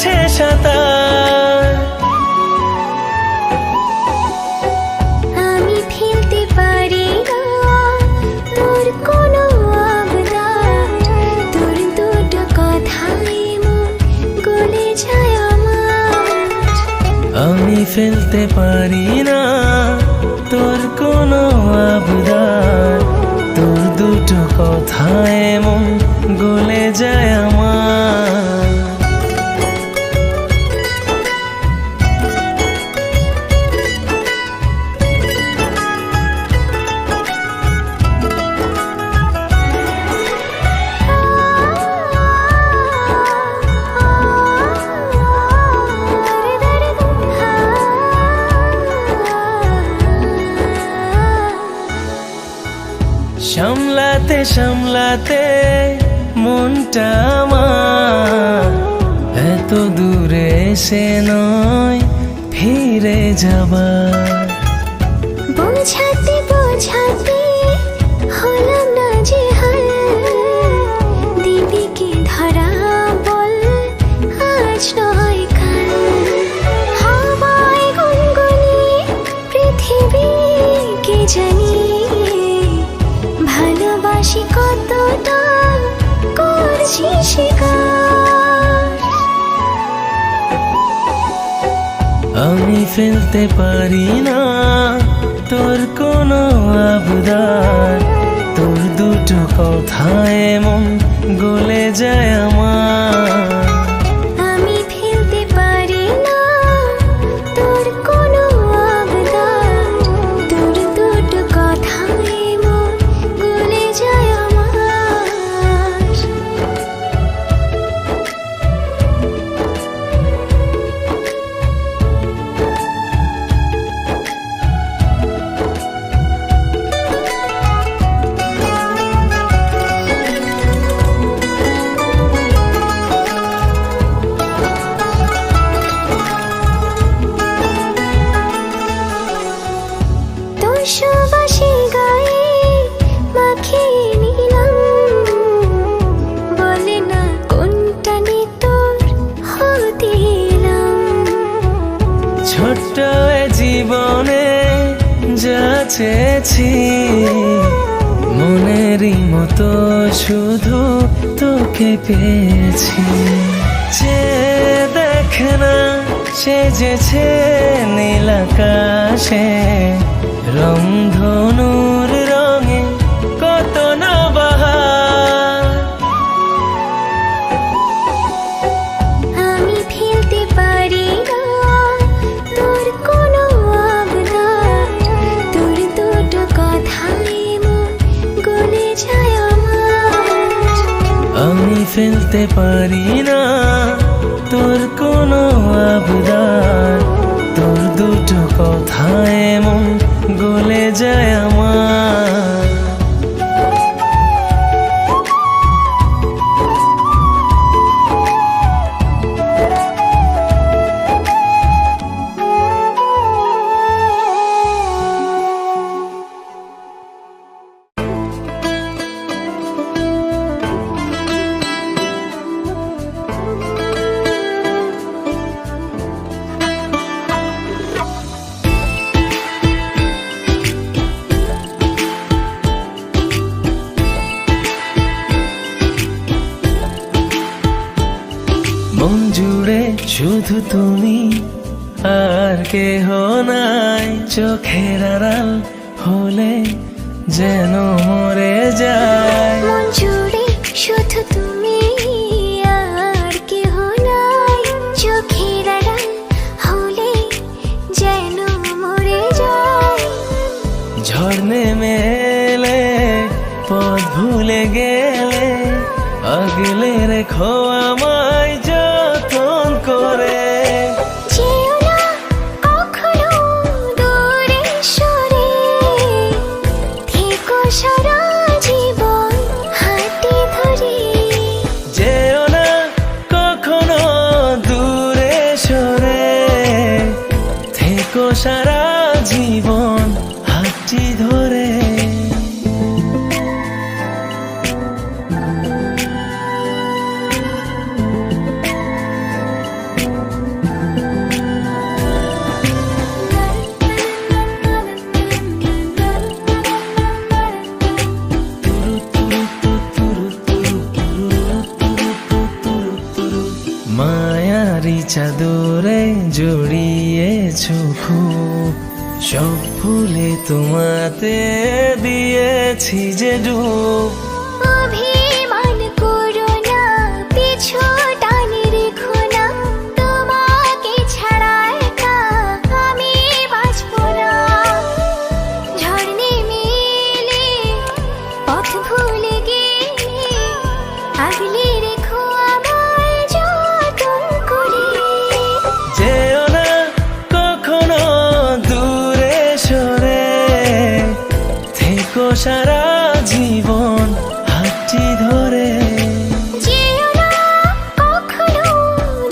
আছে সাঁতার। আমি ফেলতে পারি না তোর কোনো আবদার, তোর দুটো কথায় মন গলে যায় আমার। আমি ফেলতে পারি না তোর কোনো আবদার, তোর দুটো কথায় মন গলে যায় আমার। সামলাতে সামলাতে মনটা আমার এত দূরে এসে নয় ফিরে যাবার। বোঝাতে বোঝাতে হলাম না যে হাল, দিবি কি ধরা বল আজ নয় কাল। হাওয়ায় গুনগুনিয়ে পৃথিবীকে জানিয়ে ভালোবাসি কতটা করছি স্বীকার। আমি ফেলতে পারি না তোর কোনো আবদার, তোর দুটো কথায় মন গলে যায় আমার। আমি ফেলতে পারি না তোর কোনো আবদার, তোর দুটো কথায় মন গলে যায় আমার। তোর সুবাসে গায়ে মাখিয়ে নিলাম, বলে না কোনটা নে তোর হতে এলাম। ছোট্ট এ জীবনে যা চেয়েছি মনেরই মতো শুধু তোকে পেয়েছি। যে দেখে না সেজেছে নীল আকাশে রংধনুর রঙে কত না বাহার। আমি ফেলতে পারি না তোর কোনো আবদার, তোর দুটো কথায় মন গলে যায় আমার। আমি ফেলতে পারি না তোর কোনো আবদার, তোর দুটো কথায় মন গলে যায় আমার। মন জুড়ে শুধু তুমি আর কেহ নাই, চোখের আড়াল হলে যেন মরে যায়। মন জুড়ে শুধু তুমি আর কেহ নাই, চোখের আড়াল হলে যেন মরে যায়। ঝড় নেমে এলে পথ ভুলে গেলে আগলে রেখো আমায় যতন করে। যেও না কখনো দূরে সরে, থেকো সারা জীবন হাতে ধরে। যেও না কখনো দূরে সরে, থেকো সারা জীবন হাতটি ধরে। মায়ারি চাদরে জড়িয়েছো খুব, সব ভুলে তোমাতে দিয়েছি যে ডুব। অভিমান করো না, পিছু টানে রেখো না, তোমাকে ছাড়া একা আমি বাঁচবো না। ঝড় নেমে এলে, পথ ভুলে গেলে, আগলে রেখো আমায় যতন করে। যেও না কখনো দূরে সরে, থেকো সারা জীবন হাতটি ধরে। যেও না কখনো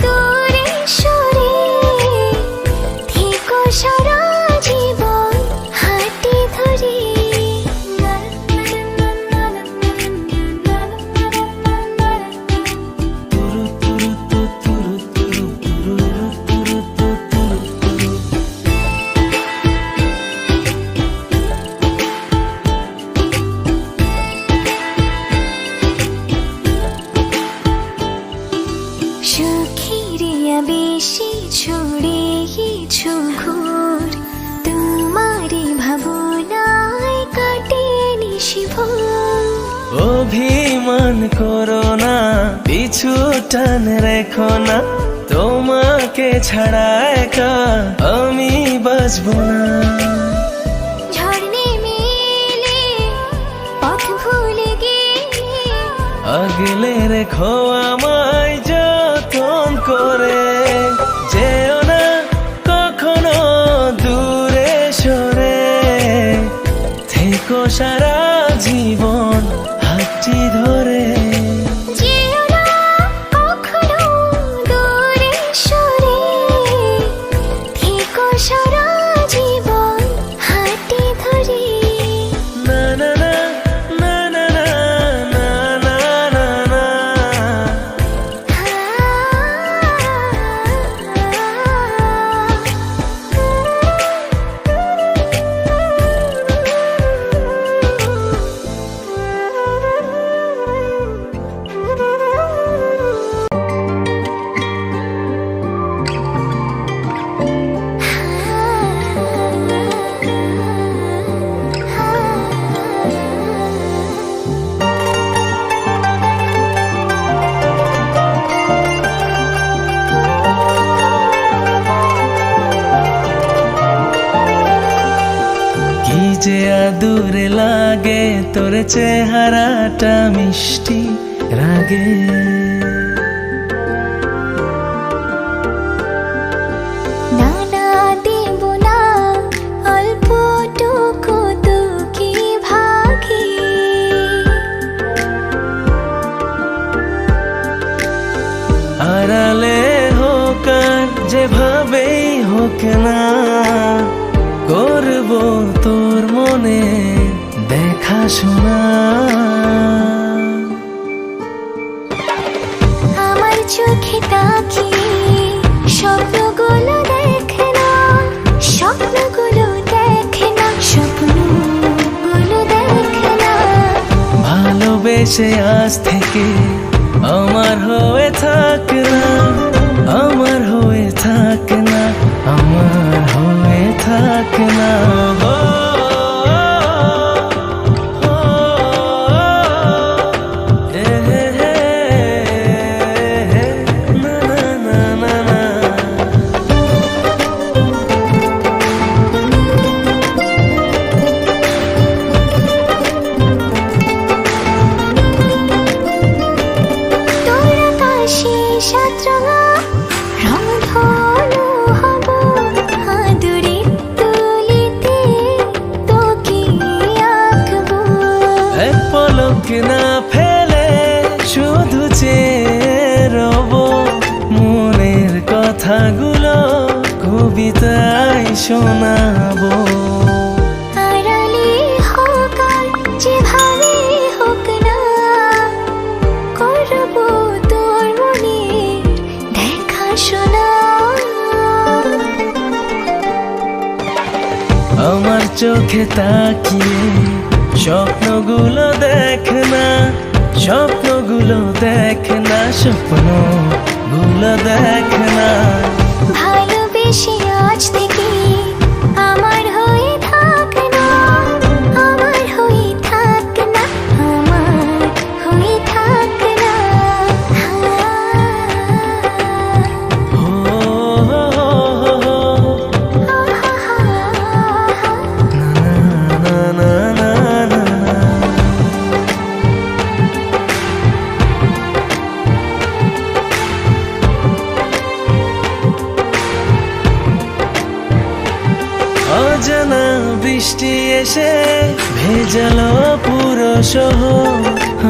দূরে সরে, থেকো সারা জীবন হাতটি ধরে। তুরু তুরু তু তুরু তুরু তুরু তুরু তু তুরু তুরু। সুখের বেশি ছড়িয়েছো ঘোর, তোমারই ভাবনায় কাটে নিশিভোর। অভিমান করো না, পিছু টান রেখো না, তোমাকে ছাড়া একা আমি বাঁচবো না। ঝড় নেমে এলে, পথ ভুলে গেলে, আগলে রেখো আমায় যতন করে। যেও না কখনো দূরে সরে, থেকো সারা জীবন হাতটি ধরে। যেও না কখনো দূরে সরে, থেকো সারা জীবন হাতটি ধরে। না না না না না না না না না না। কি যে আদুরে লাগে তোর চেহারাটা মিষ্টি রাগে। না না দেব না, অল্পটুকু তোকে ভাগে। আড়ালে হোক আর যেভাবেই হোক না, করবো তোর মনে দেখাশোনা। আমার চোখে তাকিয়ে স্বপ্নগুলো দেখে না, স্বপ্নগুলো দেখে না, স্বপ্নগুলো দেখে না। ভালোবেসে আজ থেকে আমার হয়ে থাক না, আমার হয়ে থাক না, আমার হয়ে থাক না। ও, ও, ও, এ, হে, হে, হে, না, না, না, না, না। তোর আকাশে সাতরঙা রংধনু হব, আদুরে তুলিতে তোকে আঁকবো। এক পলক না ফেলে শুধু চেয়ে রব, মনের কথাগুলো কবিতায় শোনাবো। আড়ালে হোক আর যেভাবে হোক না, করবো তোর মনে দেখাশোনা। আমার চোখে তাকিয়ে স্বপ্নগুলো দেখ না, স্বপ্নগুলো দেখ না, স্বপ্ন গুলো দেখ না। ভালোবেসে আজ থেকে আমার হয়ে থাক না, আমার হয়ে থাক না, আমার হয়ে থাক না। ও না না না না। অজানা বৃষ্টি এসে ভেজালো পুরো শহর,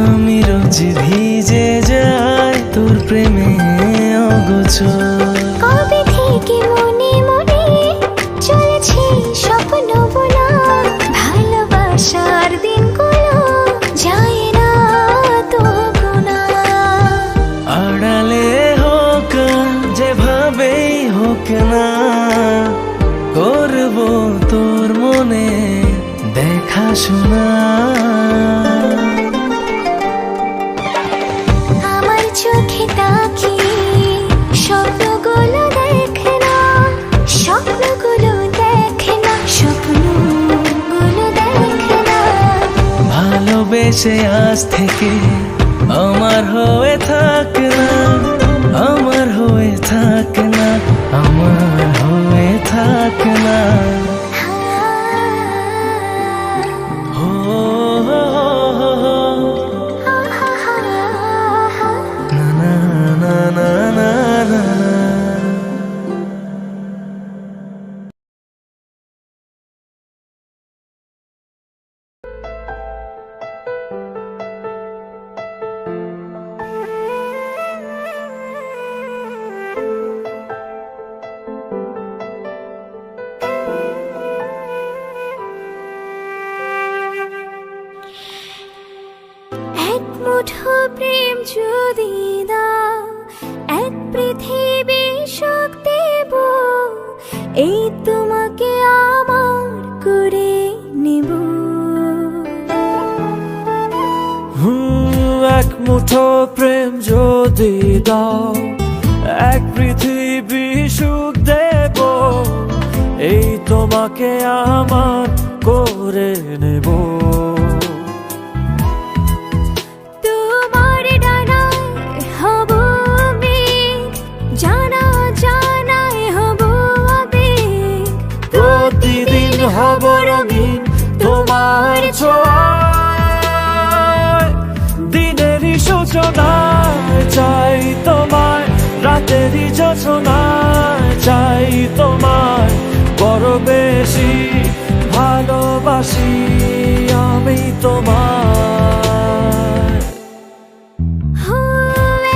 আমি রোজ ভিজে যাই তোর প্রেমে অগোচর। কবে থেকে মনে মনে চলেছে স্বপ্ন বোনা, ভালোবাসার দিনগুলো যায় না তো গোনা। আড়ালে হোক যেভাবেই হোক না, করবো তোর মনে দেখাশোনা। আমার চোখে তাকিয়ে স্বপ্নগুলো দেখে না, স্বপ্নগুলো দেখে না, স্বপ্নগুলো দেখে না। ভালোবেসে আজ থেকে আমার হয়ে থাক না, আমার হয়ে থাক না, আমার হয়ে থাক না। ও না না না না না না। এক মুঠো প্রেম যদি দাও, এক পৃথিবী সুখ দেব, এই তোমাকে আমার করে নেব। এক মুঠো প্রেম যদি দাও, এক পৃথিবী সুখ দেব, এই তোমাকে আমার করে নেব। তোমার ডানায় হব মেঘ, জানা জানায় হব আবেগ, প্রতিদিন হব রঙিন তোমার ছোঁয়ায়। দিনেরই সূচনায় চাই তোমায়, রাতেরই যোছনায় চাই তোমায়, বড় বেশি ভালোবাসি আমি তোমায়।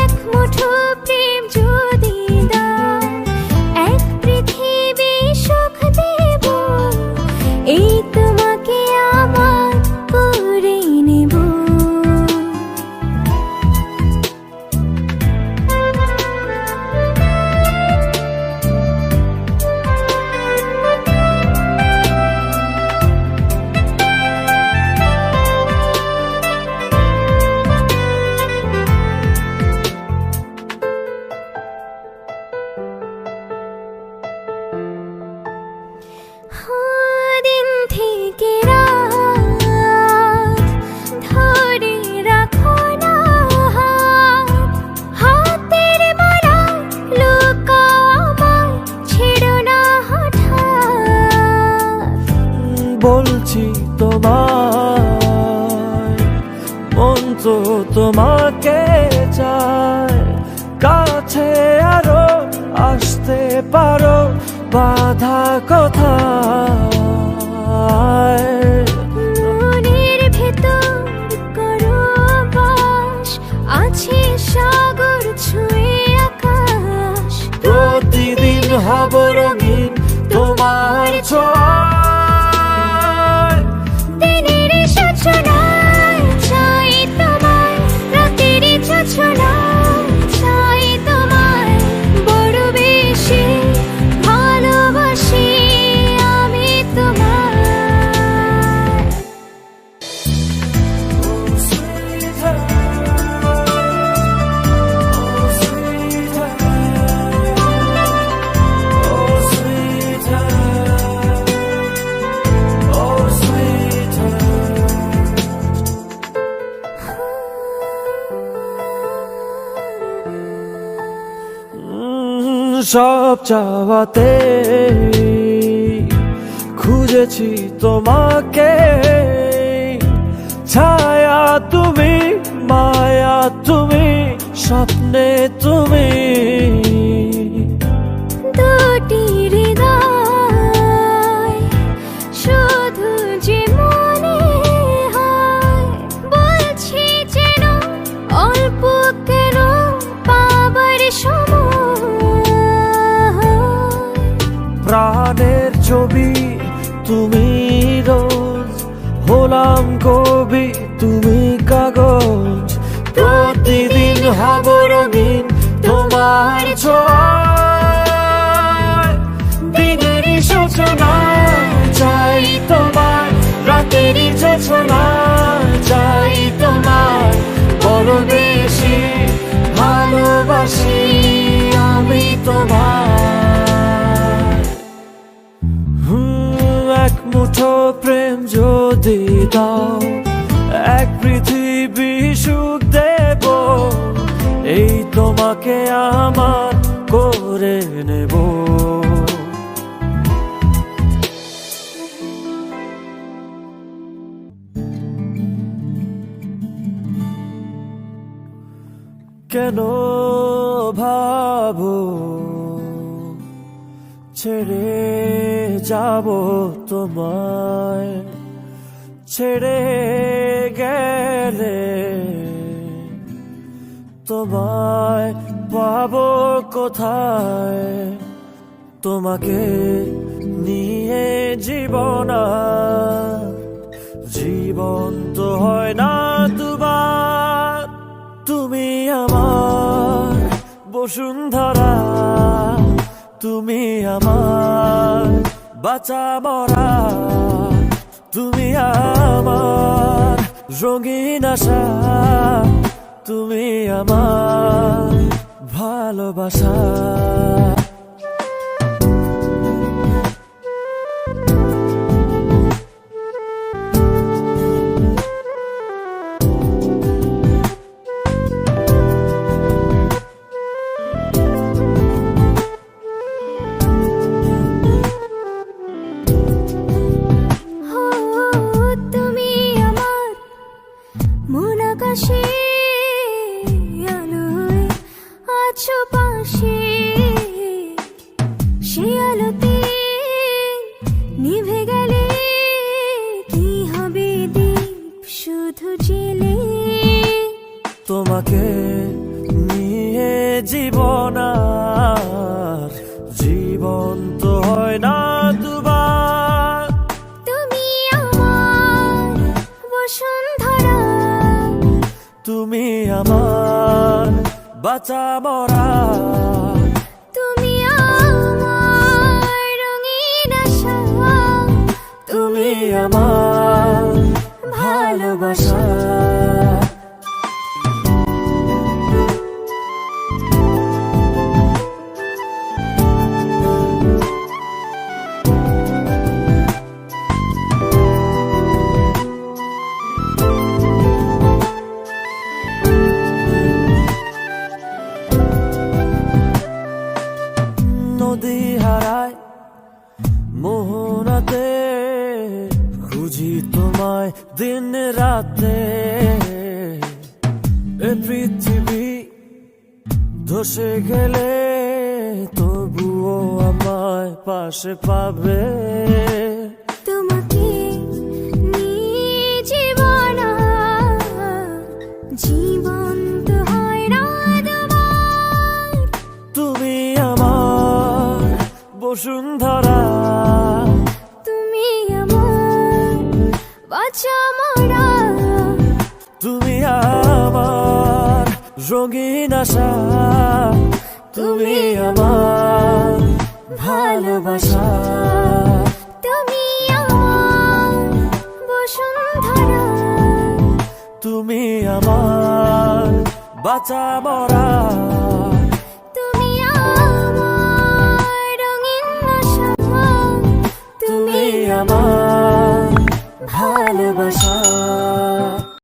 এক মুঠো প্রেম যদি দাও, এক পৃথিবী সুখ দেব, এই তোমাকে আমার করে নেব। দিন থেকে রাত ধরে রাখো না হাত, হাতের মালা লুকাও আমার, ছেড়ো না হঠাৎ। বলছি তোমায়, মন তো তোমাকে চায়, কাছে আরো আসতে পারো, বাধা কোথায়। মনের ভেতর করো বাস, আছে সাগর ছুঁয়ে আকাশ, প্রতিদিন হব রঙিন তোমার ছোঁয়ায়। দিনের সূচনায় চাই তোমায়, রাতের যোছনায় চাই তোমায়, বড় বেশি ভালোবাসি আমি সব চাওয়াতে খুঁজেছি তোমাকে, ছায়া তুমি, মায়া তুমি, স্বপ্নে তুমি। দুটি হৃদয় শুধু যে মনে হয়, বলছি যেন অল্প কেন পাবার সময়। প্রাণের ছবি তুমি রোজ, হলাম কবি তুমি কাগজ। প্রতিদিন হব রঙিন তোমার ছোঁয়ায়, দিনের সূচনা চাই তোমার, রাতের যোছনা চাই তোমার। বড় বেশি ভালোবাসি আমি তোমার। এক মুঠো প্রেম যদি দাও, এক পৃথিবী সুখ দেব, এই তোমাকে আমার করে নেব। কেন ভাবো ছেড়ে যাব তোমায়, ছেড়ে গেলে তোমায় পাবো কোথায়। তোমাকে নিয়ে জীবন আর জীবন তো হয় না দুবার। তুমি আমার বসুন্ধরা, তুমি আমার বাঁচা মরা, তুমি আমার রঙিন আশা, তুমি আমার ভালোবাসা। তুমি আমার মন আকাশে আলোয় আছো পাশে, সে আলোতে নিভে গেলে কি হবে দীপ শুধু জেলে। তোমাকে নিয়ে জীবন আর জীবন তো হয় না দুবার। তুমি আমার বসুন্ধরা, তুমি আমার বাঁচা মরা, তুমি আমার রঙিন আশা, তুমি আমার ভালোবাসা। নদী হারায় মোহনাতে, খুঁজি তোমায় দিন রাতে। এ পৃথিবী ধসে গেলে তবুও আমায় পাশে পাবে। তোমাকে নিয়ে জীবন আর জীবন তো হয় না দুবার। তুমি আমার বসুন্ধরা, তুমি আমার বাঁচা মরা, তুমি আমার রঙিন আশা, তুমি আমার ভালোবাসা। তুমি আমার বসুন্ধরা, তুমি আমার বাঁচা মরা, তুমি আমার রঙিন আশা, তুমি আমার ভালোবাসা।